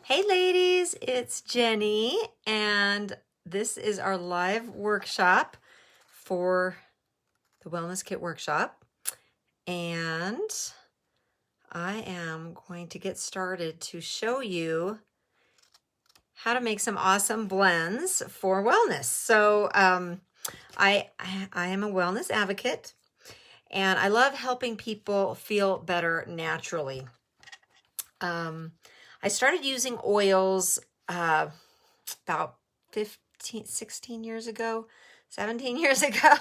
Hey ladies, it's Jenny, and this is our live workshop for the Wellness Kit Workshop. And I am going to get started to show you how to make some awesome blends for wellness. So I am a wellness advocate, and I love helping people feel better naturally. I started using oils about 16 years ago, 17 years ago.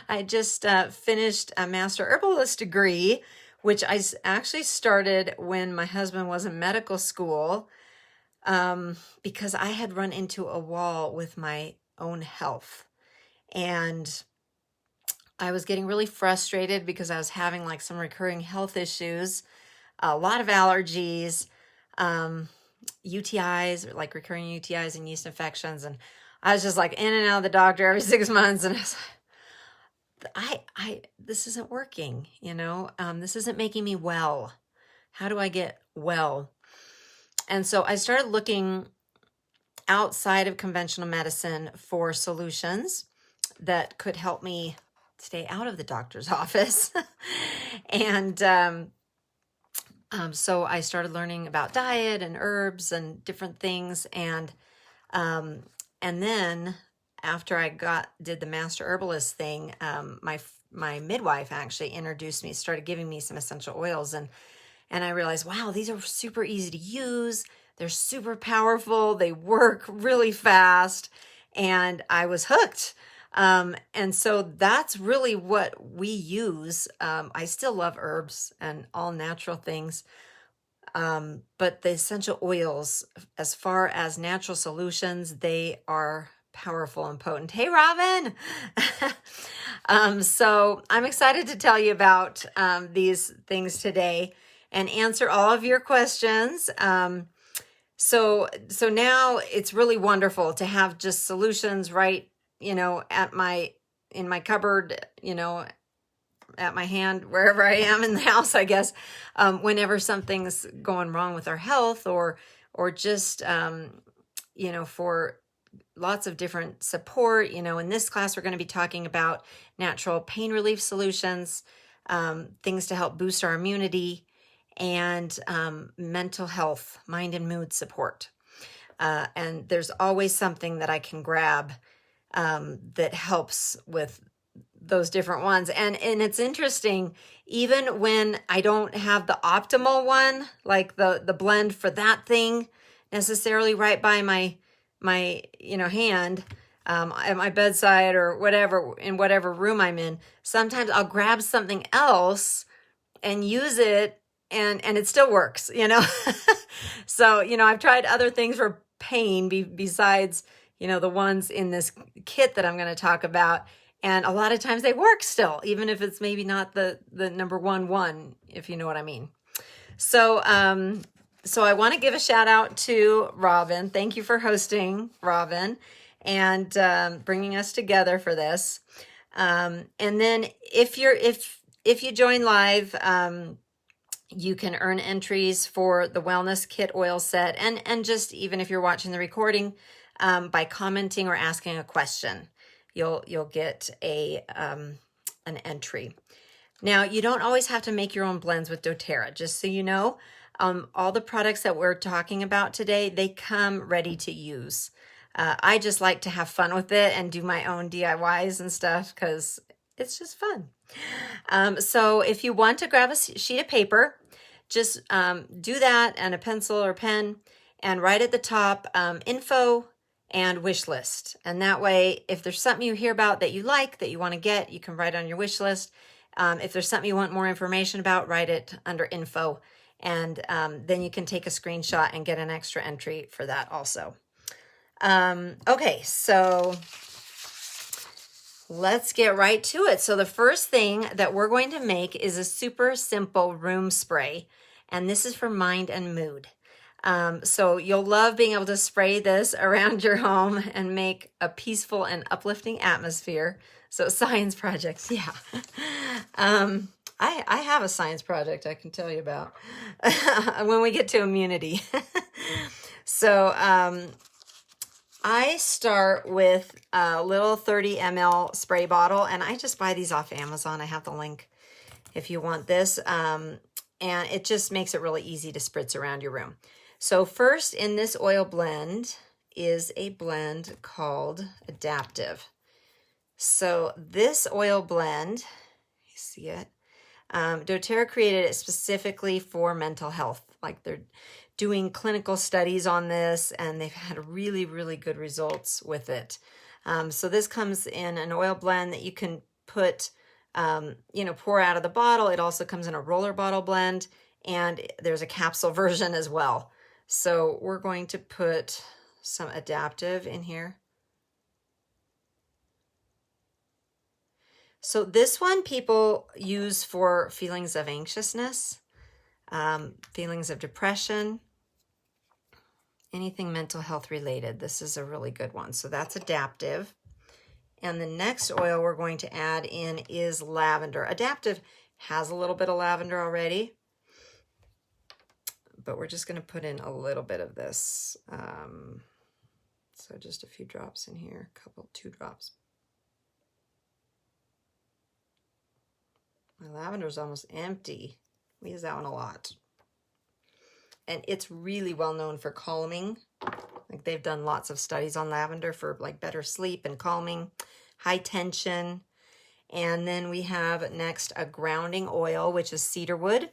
I just finished a master herbalist degree, which I actually started when my husband was in medical school, because I had run into a wall with my own health. And I was getting really frustrated because I was having like some recurring health issues, a lot of allergies, UTIs, like recurring UTIs and yeast infections. And I was just like in and out of the doctor every 6 months. And I was like, this isn't working, this isn't making me well. How do I get well? And so I started looking outside of conventional medicine for solutions that could help me stay out of the doctor's office. And, so I started learning about diet and herbs and different things. And then after I did the master herbalist thing, my midwife actually introduced me, started giving me some essential oils. And I realized, wow, these are super easy to use. They're super powerful. They work really fast. And I was hooked. And so that's really what we use. I still love herbs and all natural things. But the essential oils, as far as natural solutions, they are powerful and potent. Hey, Robin. So I'm excited to tell you about, these things today and answer all of your questions. So now it's really wonderful to have just solutions right, in my cupboard, at my hand, wherever I am in the house, I guess, whenever something's going wrong with our health or just, for lots of different support. In this class, we're going to be talking about natural pain relief solutions, things to help boost our immunity, and mental health, mind and mood support. And there's always something that I can grab that helps with those different ones. And it's interesting, even when I don't have the optimal one, like the blend for that thing necessarily right by my hand, at my bedside or whatever, in whatever room I'm in, sometimes I'll grab something else and use it, and it still works, So, I've tried other things for pain besides, the ones in this kit that I'm going to talk about. And a lot of times they work still, even if it's maybe not the number one, if you know what I mean. So, so I want to give a shout out to Robin. Thank you for hosting, Robin, and bringing us together for this. And then if you join live, you can earn entries for the Wellness Kit oil set, and just even if you're watching the recording, by commenting or asking a question, you'll get an entry. Now, you don't always have to make your own blends with Doterra. Just so you know, all the products that we're talking about today, they come ready to use. I just like to have fun with it and do my own DIYs and stuff because it's just fun. So if you want to grab a sheet of paper, just do that, and a pencil or pen, and write at the top info and wish list. And that way, if there's something you hear about that you like, that you want to get, you can write on your wish list. If there's something you want more information about, write it under info. And then you can take a screenshot and get an extra entry for that also. Okay, so let's get right to it. So the first thing that we're going to make is a super simple room spray. And this is for mind and mood. So you'll love being able to spray this around your home and make a peaceful and uplifting atmosphere. So science projects, yeah. I have a science project I can tell you about when we get to immunity. So I start with a little 30 ml spray bottle, and I just buy these off Amazon. I have the link if you want this. And it just makes it really easy to spritz around your room. So first in this oil blend is a blend called Adaptive. So this oil blend, you see it? Doterra created it specifically for mental health. Like they're doing clinical studies on this, and they've had really, really good results with it. So this comes in an oil blend that you can put, pour out of the bottle. It also comes in a roller bottle blend, and there's a capsule version as well. So we're going to put some Adaptive in here. So this one people use for feelings of anxiousness, feelings of depression, anything mental health related. This is a really good one. So that's Adaptive. And the next oil we're going to add in is lavender. Adaptive has a little bit of lavender already, but we're just going to put in a little bit of this. So just a few drops in here, 2 drops. My lavender is almost empty. We use that one a lot. And it's really well known for calming. Like they've done lots of studies on lavender for like better sleep and calming, high tension. And then we have next a grounding oil, which is cedarwood.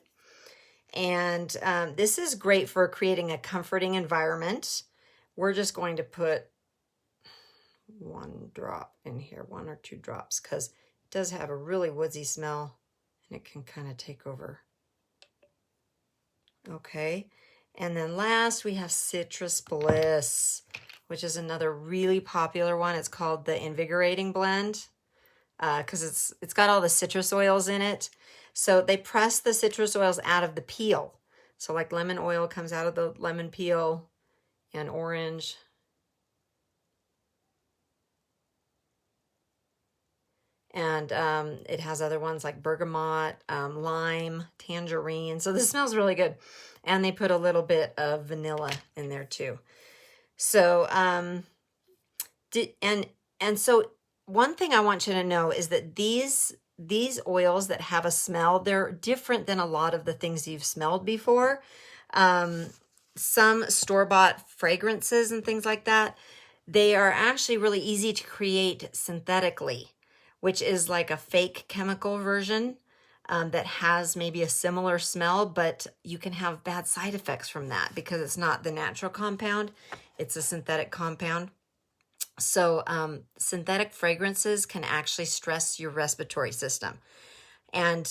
And this is great for creating a comforting environment. We're just going to put 1 drop in here, 1 or 2 drops, because it does have a really woodsy smell and it can kind of take over. Okay. And then last we have Citrus Bliss, which is another really popular one. It's called the Invigorating Blend because it's got all the citrus oils in it. So they press the citrus oils out of the peel. So like lemon oil comes out of the lemon peel, and orange. And it has other ones like bergamot, lime, tangerine. So this smells really good. And they put a little bit of vanilla in there too. So, so one thing I want you to know is that these oils that have a smell, they're different than a lot of the things you've smelled before. Some store-bought fragrances and things like that, they are actually really easy to create synthetically, which is like a fake chemical version that has maybe a similar smell, but you can have bad side effects from that because it's not the natural compound, it's a synthetic compound. So synthetic fragrances can actually stress your respiratory system. And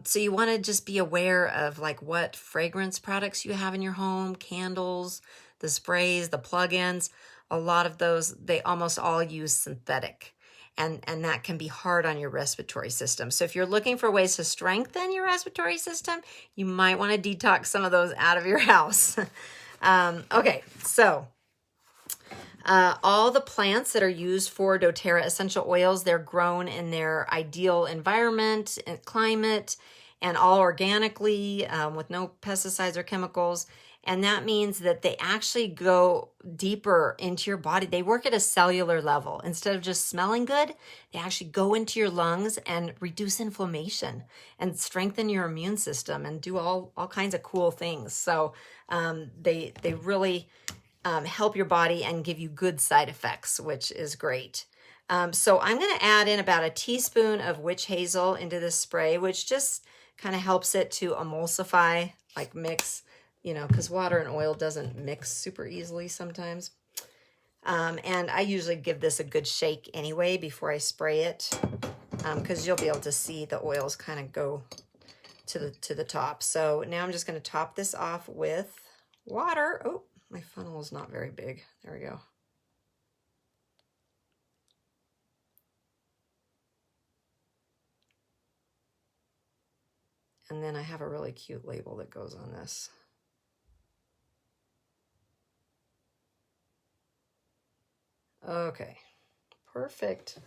so you want to just be aware of like what fragrance products you have in your home, candles, the sprays, the plug-ins. A lot of those, they almost all use synthetic. And that can be hard on your respiratory system. So if you're looking for ways to strengthen your respiratory system, you might want to detox some of those out of your house. Okay, so all the plants that are used for doTERRA essential oils, they're grown in their ideal environment and climate, and all organically with no pesticides or chemicals. And that means that they actually go deeper into your body. They work at a cellular level. Instead of just smelling good, they actually go into your lungs and reduce inflammation and strengthen your immune system and do all kinds of cool things. So they really help your body and give you good side effects, which is great. So I'm going to add in about a teaspoon of witch hazel into this spray, which just kind of helps it to emulsify, like mix, because water and oil doesn't mix super easily sometimes. And I usually give this a good shake anyway before I spray it, because you'll be able to see the oils kind of go to the top. So now I'm just going to top this off with water. Oh, my funnel is not very big. There we go. And then I have a really cute label that goes on this. Okay, perfect.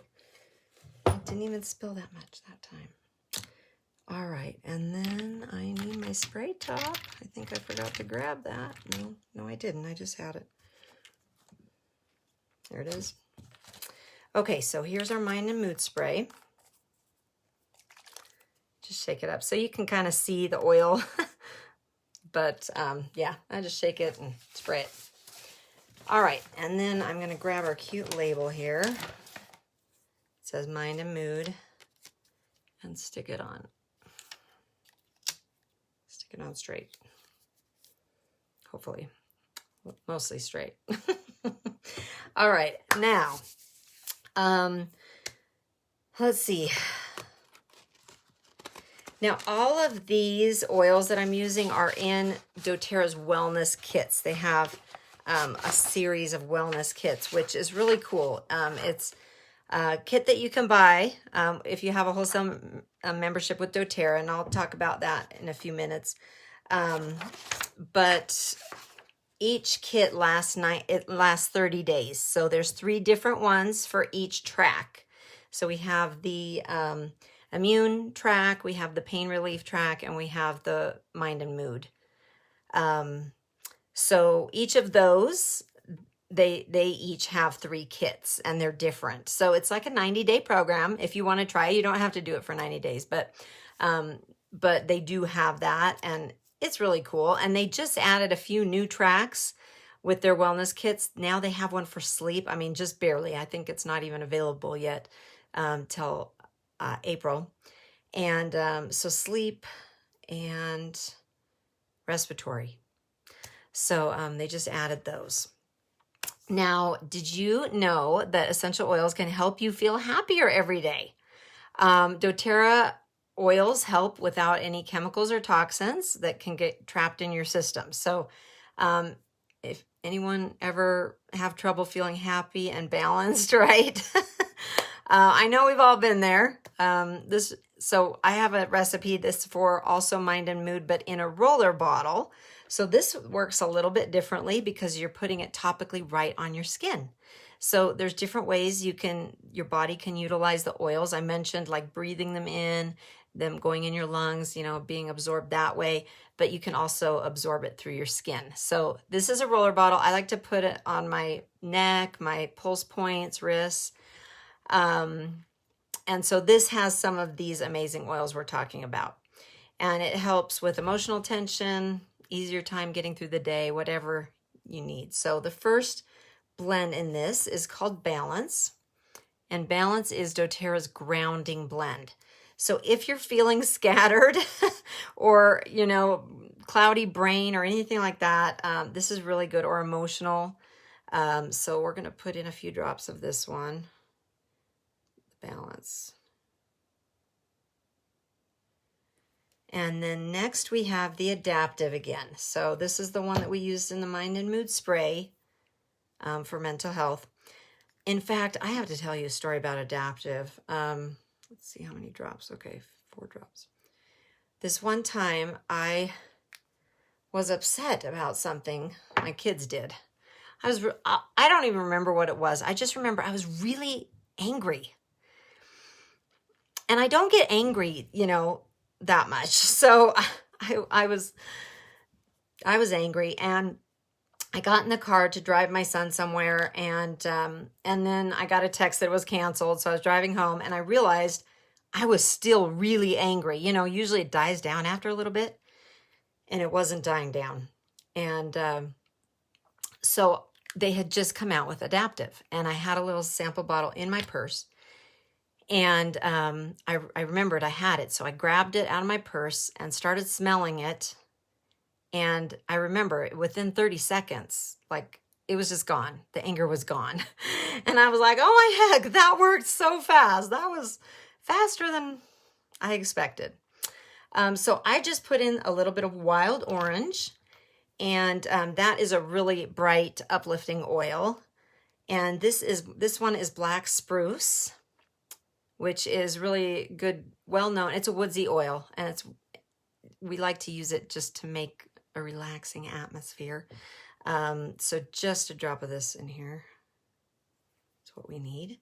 I didn't even spill that much that time. All right, and then I need my spray top. I think I forgot to grab that. No, I didn't. I just had it. There it is. Okay, so here's our Mind and Mood spray. Just shake it up so you can kind of see the oil. But yeah, I just shake it and spray it. All right, and then I'm going to grab our cute label here. It says Mind and Mood, and stick it on. Stick it on straight. Hopefully, mostly straight. All right, now, let's see. Now, all of these oils that I'm using are in Doterra's wellness kits. They have a series of wellness kits, which is really cool. It's a kit that you can buy if you have a wholesale membership with Doterra, and I'll talk about that in a few minutes. But each kit lasts 30 days. So there's 3 different ones for each track. So we have the immune track, we have the pain relief track, and we have the mind and mood. So each of those, they each have 3 kits, and they're different. So it's like a 90-day program. If you want to try, you don't have to do it for 90 days, but they do have that, and it's really cool. And they just added a few new tracks with their wellness kits. Now they have one for sleep. I mean, just barely. I think it's not even available yet till April. And so sleep and respiratory. So they just added those. Now, did you know that essential oils can help you feel happier every day? Doterra oils help without any chemicals or toxins that can get trapped in your system. So if anyone ever have trouble feeling happy and balanced, right? I know we've all been there. So I have a recipe, this for also mind and mood, but in a roller bottle. So this works a little bit differently because you're putting it topically right on your skin. So there's different ways your body can utilize the oils. I mentioned like breathing them in, them going in your lungs, being absorbed that way, but you can also absorb it through your skin. So this is a roller bottle. I like to put it on my neck, my pulse points, wrists. And so this has some of these amazing oils we're talking about. And it helps with emotional tension, easier time getting through the day, whatever you need. So the first blend in this is called Balance. And Balance is Doterra's grounding blend. So if you're feeling scattered or, cloudy brain or anything like that, this is really good, or emotional. So we're going to put in a few drops of this one. Balance. And then next we have the Adaptive again. So this is the one that we used in the Mind and Mood spray for mental health. In fact, I have to tell you a story about Adaptive. Let's see how many drops. Okay, 4 drops. This one time I was upset about something my kids did. I don't even remember what it was. I just remember I was really angry. And I don't get angry, that much. So I was angry, and I got in the car to drive my son somewhere, and then I got a text that it was canceled. So I was driving home, and I realized I was still really angry. Usually it dies down after a little bit, and it wasn't dying down. And so they had just come out with Adaptive, and I had a little sample bottle in my purse. And I remembered I had it. So I grabbed it out of my purse and started smelling it. And I remember within 30 seconds, it was just gone. The anger was gone. And I was like, oh my heck, that worked so fast. That was faster than I expected. So I just put in a little bit of wild orange. And that is a really bright, uplifting oil. And this one is black spruce, which is really good, well-known. It's a woodsy oil, and we like to use it just to make a relaxing atmosphere. So just a drop of this in here is what we need.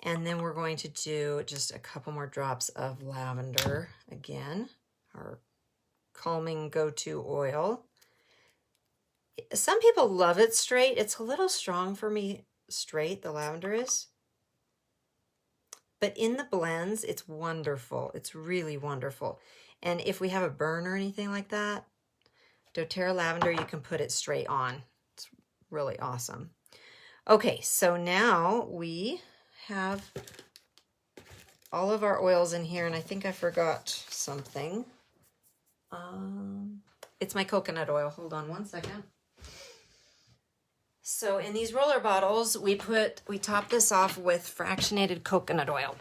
And then we're going to do just a couple more drops of lavender again, our calming go-to oil. Some people love it straight. It's a little strong for me straight, the lavender is. But in the blends, it's wonderful. It's really wonderful. And if we have a burn or anything like that, Doterra lavender, you can put it straight on. It's really awesome. Okay, so now we have all of our oils in here, and I think I forgot something. It's my coconut oil. Hold on one second. So in these roller bottles, we top this off with fractionated coconut oil.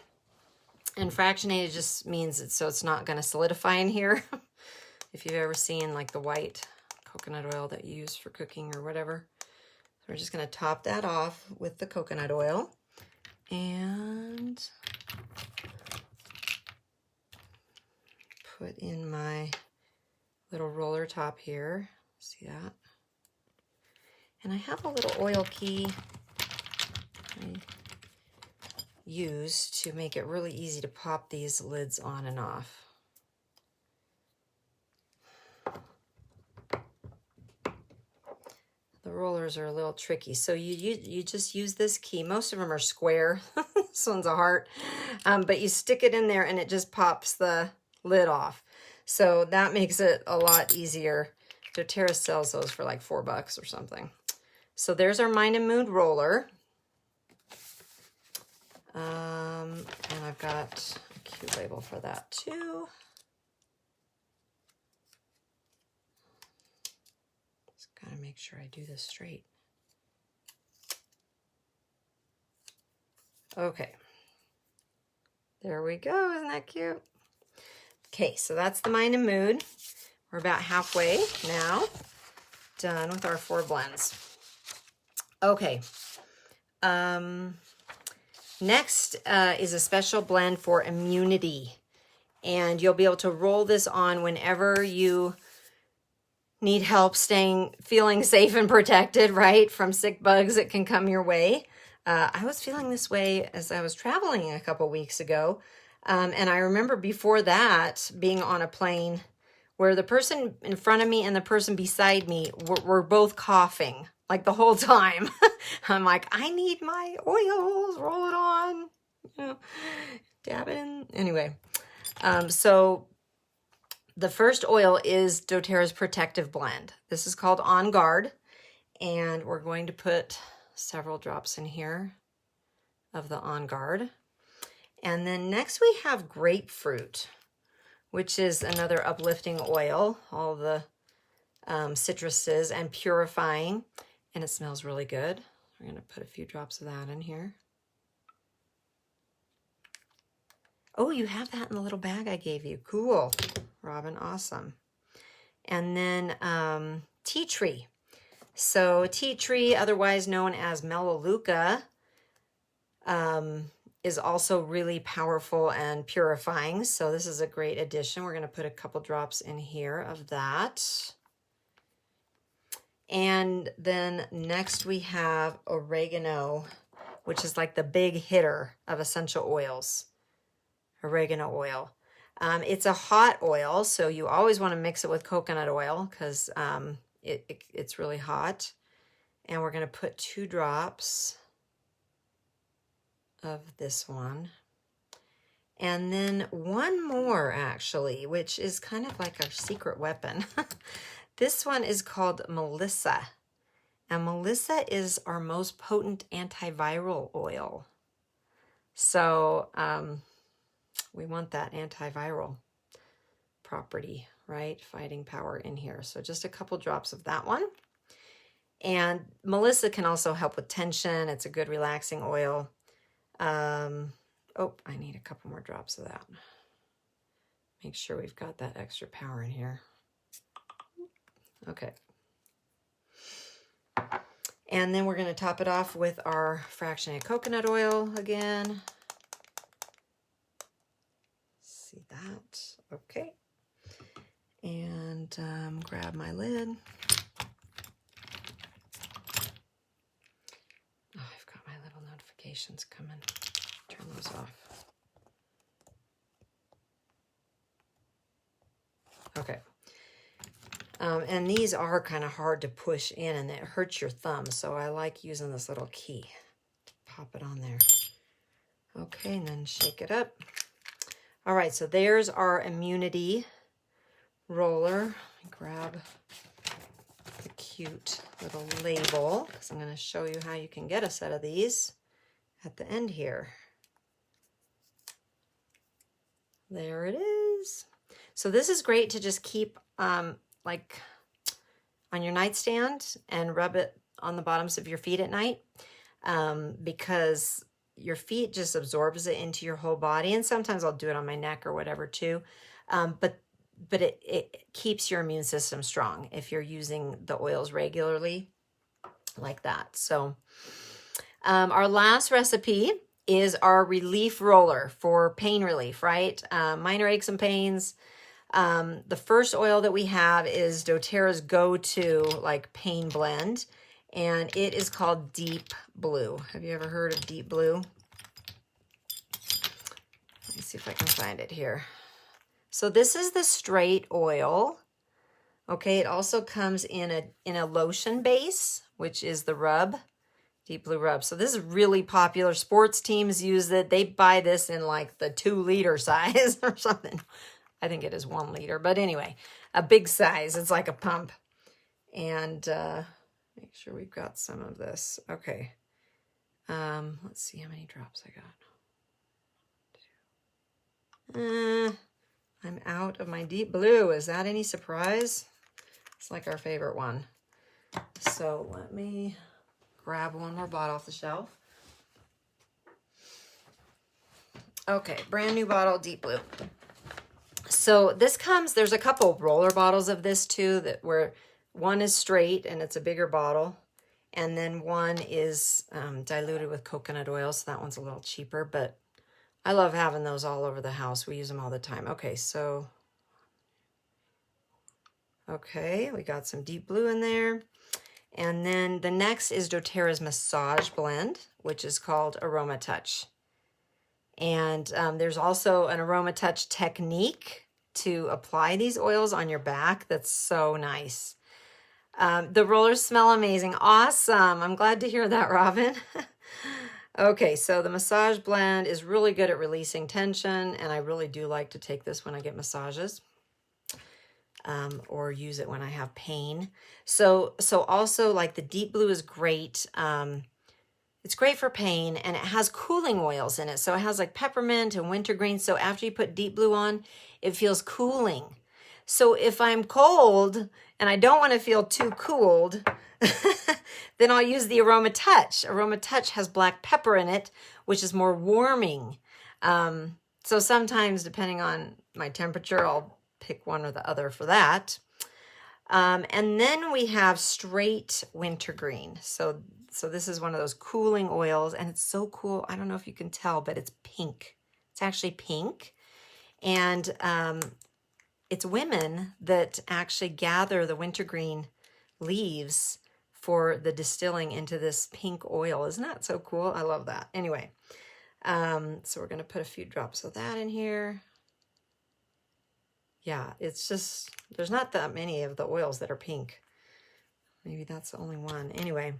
And fractionated just means it's not going to solidify in here. If you've ever seen like the white coconut oil that you use for cooking or whatever. So we're just going to top that off with the coconut oil. And put in my little roller top here. See that? And I have a little oil key I use to make it really easy to pop these lids on and off. The rollers are a little tricky, so you just use this key. Most of them are square. This one's a heart, but you stick it in there and it just pops the lid off. So that makes it a lot easier. Doterra sells those for like $4 or something. So there's our Mind and Mood roller. And I've got a cute label for that too. Gotta make sure I do this straight. Okay. There we go. Isn't that cute? Okay, so that's the Mind and Mood. We're about halfway now. Done with our 4 blends. Okay. Next is a special blend for immunity. And you'll be able to roll this on whenever you need help feeling safe and protected, right? From sick bugs that can come your way. I was feeling this way as I was traveling a couple weeks ago. And I remember before that being on a plane where the person in front of me and the person beside me were both coughing like the whole time. I'm like, I need my oils, roll it on, you know, dab it in. Anyway, so the first oil is Doterra's Protective Blend. This is called On Guard, and we're going to put several drops in here of the On Guard. And then next we have Grapefruit, which is another uplifting oil, all the citruses and purifying, and it smells really good. We're going to put a few drops of that in here. Oh, you have that in the little bag I gave you. Cool. Robin, awesome. And then tea tree. So tea tree, otherwise known as Melaleuca, is also really powerful and purifying. So this is a great addition. We're going to put a couple drops in here of that. And then next we have oregano, which is like the big hitter of essential oils. Oregano oil. It's a hot oil, so you always want to mix it with coconut oil because it's really hot. And we're going to put 2 drops of this one. And then one more, actually, which is kind of like our secret weapon. This one is called Melissa. And Melissa is our most potent antiviral oil. So we want that antiviral property, right? Fighting power in here. So just a couple drops of that one. And Melissa can also help with tension. It's a good relaxing oil. Oh, I need a couple more drops of that. Make sure we've got that extra power in here. Okay. And then we're going to top it off with our fractionated coconut oil again. See that? Okay. And grab my lid. Oh, I've got my little notifications coming. turn those off. Okay. And these are kind of hard to push in and it hurts your thumb. So I like using this little key. Pop it on there. Okay, and then shake it up. All right, so there's our immunity roller. Let me grab the cute little label because I'm going to show you how you can get a set of these at the end here. There it is. So this is great to just keep like on your nightstand and rub it on the bottoms of your feet at night because your feet just absorbs it into your whole body. And sometimes I'll do it on my neck or whatever too. But it keeps your immune system strong if you're using the oils regularly like that. So our last recipe is our relief roller for pain relief, right? Minor aches and pains. The first oil that we have is Doterra's go-to like pain blend, and it is called Deep Blue. Have you ever heard of Deep Blue? Let me see if I can find it here. So this is the straight oil. Okay, it also comes in a lotion base, which is the rub, Deep Blue rub. So this is really popular. Sports teams use it. They buy this in like the 2-liter size or something. I think it is 1 liter, but anyway, a big size. It's like a pump. And make sure we've got some of this. Okay. Let's see how many drops I got. I'm out of my Deep Blue. Is that any surprise? It's like our favorite one. So let me grab one more bottle off the shelf. Okay, brand new bottle, Deep Blue. So this comes, there's a couple roller bottles of this too, where one is straight and it's a bigger bottle. And then one is diluted with coconut oil. So that one's a little cheaper, but I love having those all over the house. We use them all the time. Okay, so, okay, we got some Deep Blue in there. And then the next is Doterra's Massage Blend, which is called Aroma Touch. And there's also an Aroma Touch technique to apply these oils on your back. That's so nice. The rollers smell amazing. Awesome. I'm glad to hear that, Robin. Okay, so the massage blend is really good at releasing tension, and I really do like to take this when I get massages or use it when I have pain. So also like the Deep Blue is great. It's great for pain, and it has cooling oils in it. So it has like peppermint and wintergreen. So after you put Deep Blue on, it feels cooling. So if I'm cold and I don't want to feel too cooled, then I'll use the Aroma Touch. Aroma Touch has black pepper in it, which is more warming. So sometimes, depending on my temperature, I'll pick one or the other for that. And then we have straight wintergreen. So this is one of those cooling oils, and it's so cool. I don't know if you can tell, but it's pink. It's actually pink. And it's women that actually gather the wintergreen leaves for the distilling into this pink oil. Isn't that so cool? I love that. Anyway, so we're going to put a few drops of that in here. Yeah, it's just, there's not that many of the oils that are pink. Maybe that's the only one. Anyway,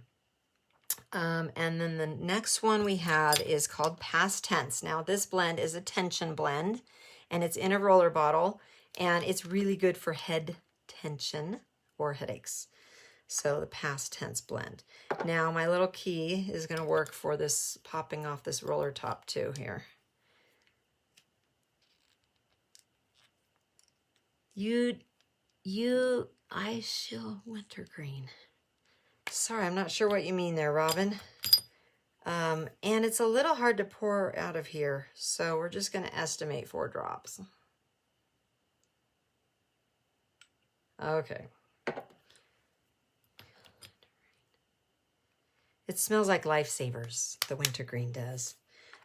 and then the next one we have is called Past Tense. Now this blend is a tension blend, and it's in a roller bottle, and it's really good for head tension or headaches. So the Past Tense blend. Now my little key is going to work for this popping off this roller top too here. I shill wintergreen. Sorry, I'm not sure what you mean there, Robin. And it's a little hard to pour out of here, so we're just going to estimate 4 drops. Okay. It smells like Lifesavers, the wintergreen does.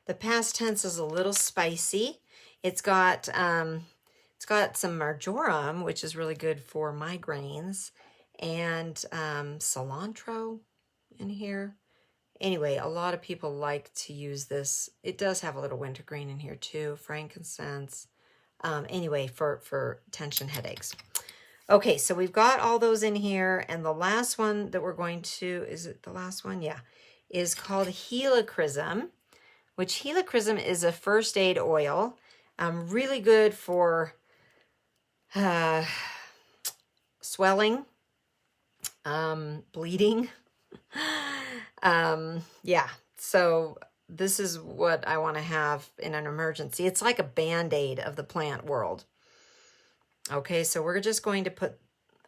The Past Tense is a little spicy. It's got some marjoram, which is really good for migraines, and cilantro in here. Anyway, a lot of people like to use this. It does have a little wintergreen in here too, frankincense. Anyway, for tension headaches. Okay, so we've got all those in here, and the last one that we're going to, is it the last one? Yeah, is called Helichrysum, which Helichrysum is a first aid oil. Really good for swelling, bleeding. Yeah, so this is what I want to have in an emergency. It's like a Band-Aid of the plant world. Okay, so we're just going to put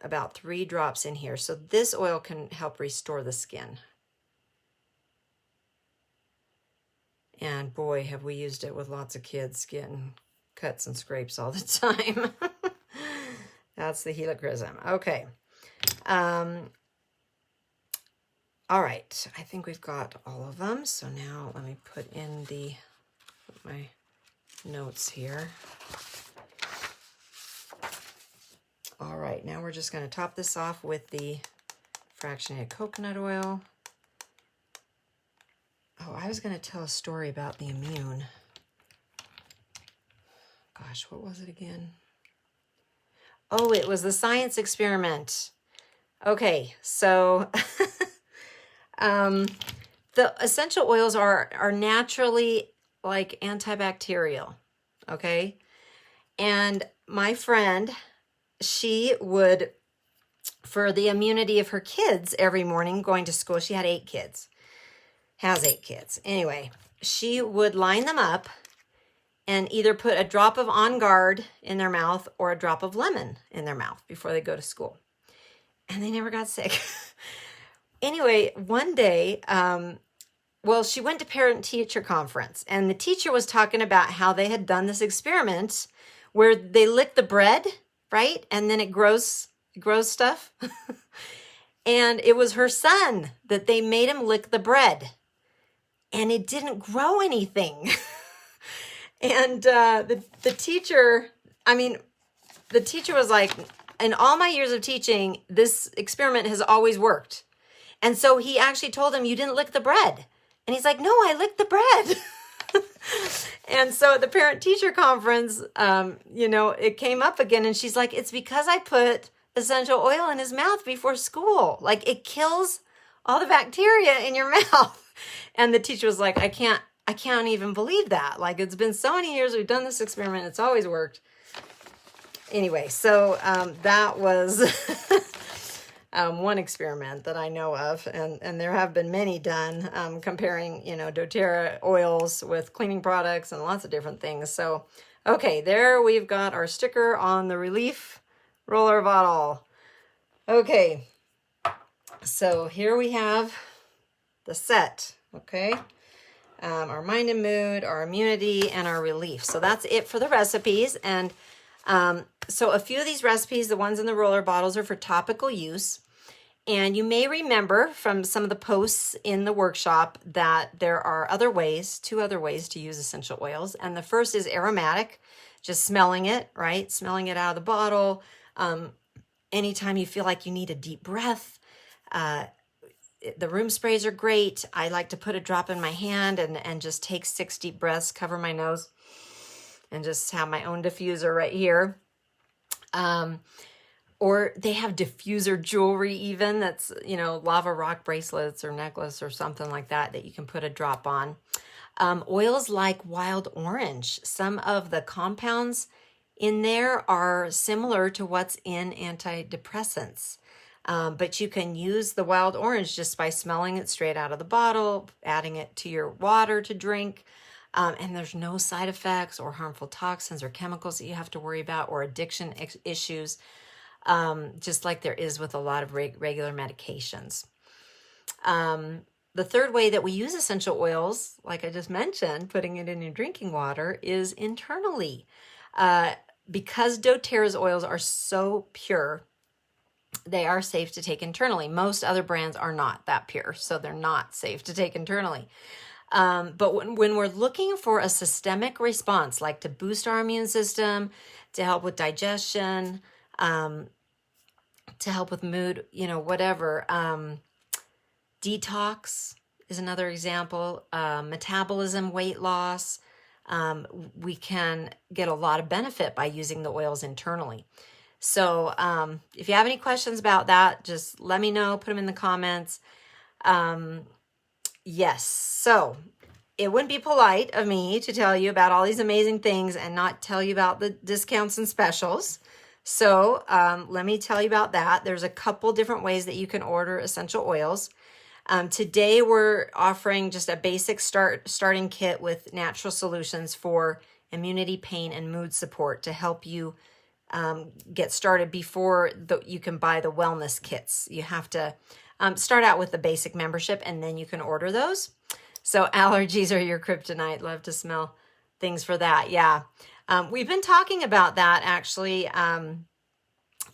about 3 drops in here. So this oil can help restore the skin. And boy, have we used it with lots of kids getting cuts and scrapes all the time. That's the Helichrysum. Okay. All right, I think we've got all of them. So now let me put in my notes here. All right, now we're just going to top this off with the fractionated coconut oil. Oh, I was going to tell a story about the immune. Gosh, what was it again? Oh, it was the science experiment. Okay, so the essential oils are naturally like antibacterial, okay? And my friend, she would, for the immunity of her kids every morning going to school, she had 8 kids, has 8 kids. Anyway, she would line them up and either put a drop of On Guard in their mouth or a drop of lemon in their mouth before they go to school. And they never got sick. Anyway, one day, well, she went to parent-teacher conference, and the teacher was talking about how they had done this experiment where they lick the bread, right? And then it grows stuff. And it was her son that they made him lick the bread. And it didn't grow anything. And the teacher, the teacher was like, in all my years of teaching, this experiment has always worked. And so he actually told him, you didn't lick the bread. And he's like, no, I licked the bread. And so at the parent-teacher conference, it came up again. And she's like, it's because I put essential oil in his mouth before school. Like, it kills all the bacteria in your mouth. And the teacher was like, I can't even believe that. Like, it's been so many years we've done this experiment. It's always worked. Anyway, so that was one experiment that I know of, and there have been many done comparing, doTERRA oils with cleaning products and lots of different things. So, okay, there we've got our sticker on the Relief roller bottle. Okay, so here we have the set, okay? Our mind and mood, our immunity, and our relief. So that's it for the recipes. And so a few of these recipes, the ones in the roller bottles, are for topical use. And you may remember from some of the posts in the workshop that there are two other ways to use essential oils. And the first is aromatic, just smelling it, right? Smelling it out of the bottle. Anytime you feel like you need a deep breath. The room sprays are great. I like to put a drop in my hand and just take 6 deep breaths, cover my nose, and just have my own diffuser right here. Or they have diffuser jewelry even that's, lava rock bracelets or necklace or something like that you can put a drop on. Oils like wild orange. Some of the compounds in there are similar to what's in antidepressants. But you can use the wild orange just by smelling it straight out of the bottle, adding it to your water to drink. And there's no side effects or harmful toxins or chemicals that you have to worry about or addiction issues, just like there is with a lot of regular medications. The third way that we use essential oils, like I just mentioned, putting it in your drinking water, is internally. Because doTERRA's oils are so pure, they are safe to take internally. Most other brands are not that pure, so they're not safe to take internally. But when we're looking for a systemic response, like to boost our immune system, to help with digestion, to help with mood, whatever, detox is another example. Metabolism, weight loss. We can get a lot of benefit by using the oils internally. So if you have any questions about that, just let me know, put them in the comments. Yes, so it wouldn't be polite of me to tell you about all these amazing things and not tell you about the discounts and specials. So let me tell you about that. There's a couple different ways that you can order essential oils. Today we're offering just a basic starting kit with natural solutions for immunity, pain, and mood support to help you get started before you can buy the wellness kits. You have to start out with the basic membership and then you can order those. So allergies are your kryptonite. Love to smell things for that. Yeah. We've been talking about that actually.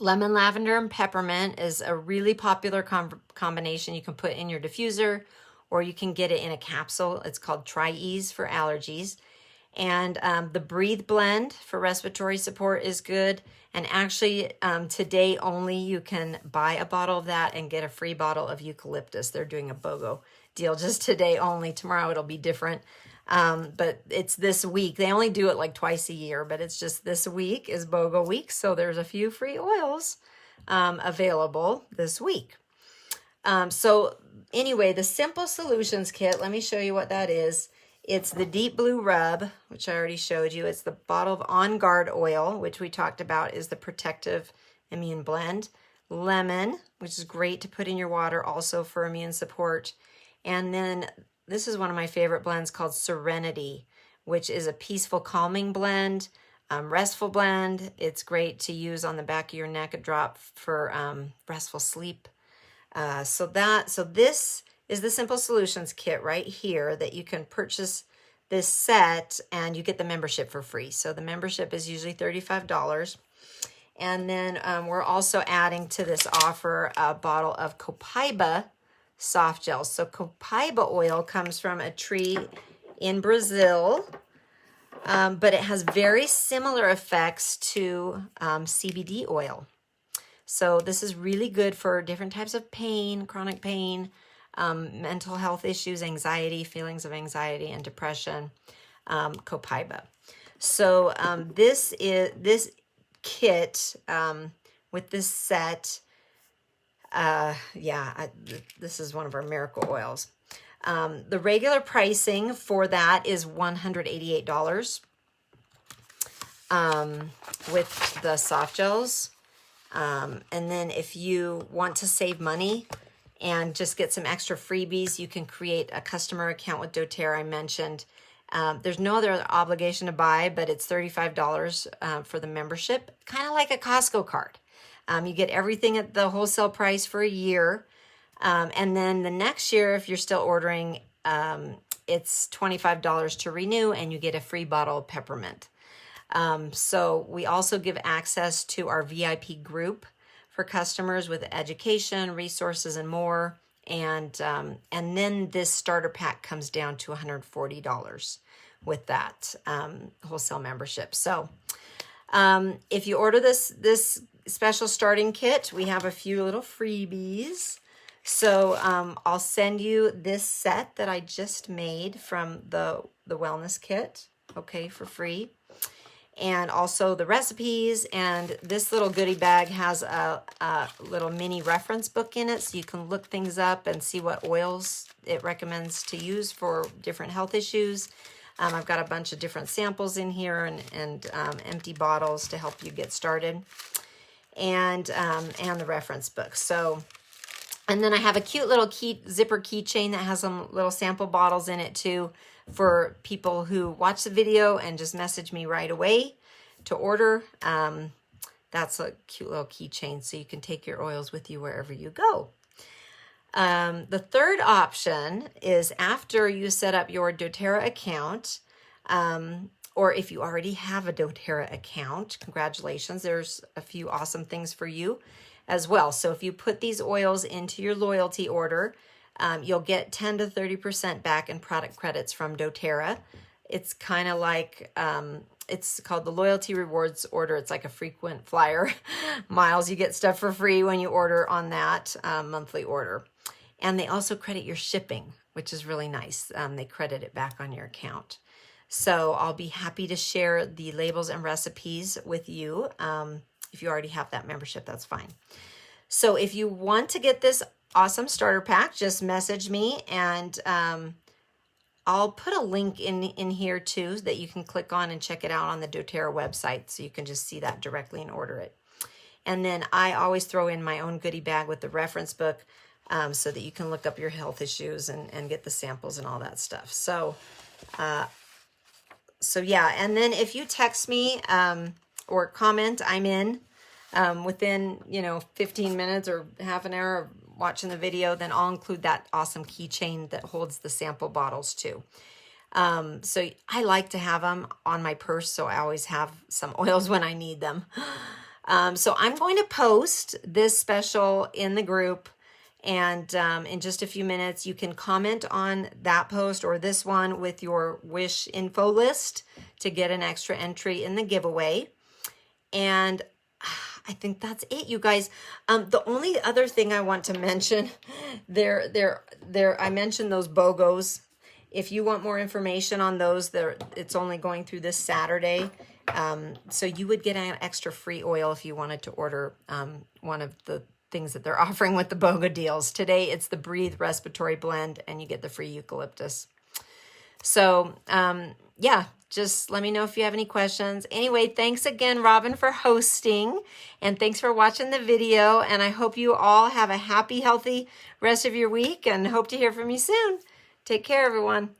Lemon, lavender, and peppermint is a really popular combination you can put in your diffuser, or you can get it in a capsule. It's called Tri-Ease for allergies. And the Breathe Blend for respiratory support is good. And actually, today only, you can buy a bottle of that and get a free bottle of eucalyptus. They're doing a BOGO deal just today only. Tomorrow it'll be different. But it's this week. They only do it like twice a year, but it's just this week is BOGO week. So there's a few free oils available this week. So anyway, the Simple Solutions Kit, let me show you what that is. It's the Deep Blue Rub, which I already showed you. It's the bottle of On Guard oil, which we talked about is the Protective Immune Blend. Lemon, which is great to put in your water also for immune support. And then this is one of my favorite blends called Serenity, which is a peaceful, calming blend, restful blend. It's great to use on the back of your neck, a drop for restful sleep. So this is the Simple Solutions Kit right here that you can purchase this set and you get the membership for free. So the membership is usually $35. And then we're also adding to this offer a bottle of Copaiba soft gels. So Copaiba oil comes from a tree in Brazil, but it has very similar effects to CBD oil. So this is really good for different types of pain, chronic pain, mental health issues, anxiety, feelings of anxiety and depression, Copaiba. So this kit with this set, this is one of our miracle oils. The regular pricing for that is $188 with the soft gels. And then if you want to save money and just get some extra freebies, you can create a customer account with Doterra. I mentioned there's no other obligation to buy, but it's $35 for the membership, kind of like a Costco card. You get everything at the wholesale price for a year. And then the next year, if you're still ordering, it's $25 to renew and you get a free bottle of peppermint. So we also give access to our VIP group for customers with education, resources, and more. And then this starter pack comes down to $140 with that wholesale membership. So if you order this special starting kit, we have a few little freebies. So I'll send you this set that I just made from the wellness kit, okay, for free. And also the recipes, and this little goodie bag has a little mini reference book in it, so you can look things up and see what oils it recommends to use for different health issues. I've got a bunch of different samples in here and empty bottles to help you get started, and the reference book. So, and then I have a cute little zipper keychain that has some little sample bottles in it too, for people who watch the video and just message me right away to order. That's a cute little keychain, so you can take your oils with you wherever you go. The third option is after you set up your Doterra account, or if you already have a Doterra account, congratulations, there's a few awesome things for you as well. So if you put these oils into your loyalty order, you'll get 10 to 30% back in product credits from Doterra. It's kind of like, it's called the Loyalty Rewards Order. It's like a frequent flyer miles. You get stuff for free when you order on that monthly order. And they also credit your shipping, which is really nice. They credit it back on your account. So I'll be happy to share the labels and recipes with you. If you already have that membership, that's fine. So if you want to get this awesome starter pack, just message me, and I'll put a link in here too that you can click on and check it out on the Doterra website, so you can just see that directly and order it. And then I always throw in my own goodie bag with the reference book, so that you can look up your health issues and get the samples and all that stuff. So yeah, and then if you text me or comment, I'm in within 15 minutes or half an hour of watching the video, then I'll include that awesome keychain that holds the sample bottles too. So I like to have them on my purse, so I always have some oils when I need them. So I'm going to post this special in the group, and in just a few minutes, you can comment on that post or this one with your wish info list to get an extra entry in the giveaway. And I think that's it, you guys. The only other thing I want to mention, I mentioned those BOGOs. If you want more information on those, it's only going through this Saturday. So you would get an extra free oil if you wanted to order one of the things that they're offering with the BOGO deals. Today, it's the Breathe Respiratory Blend, and you get the free eucalyptus. So, yeah, just let me know if you have any questions. Anyway, thanks again, Robin, for hosting, and thanks for watching the video, and I hope you all have a happy, healthy rest of your week, and hope to hear from you soon. Take care, everyone.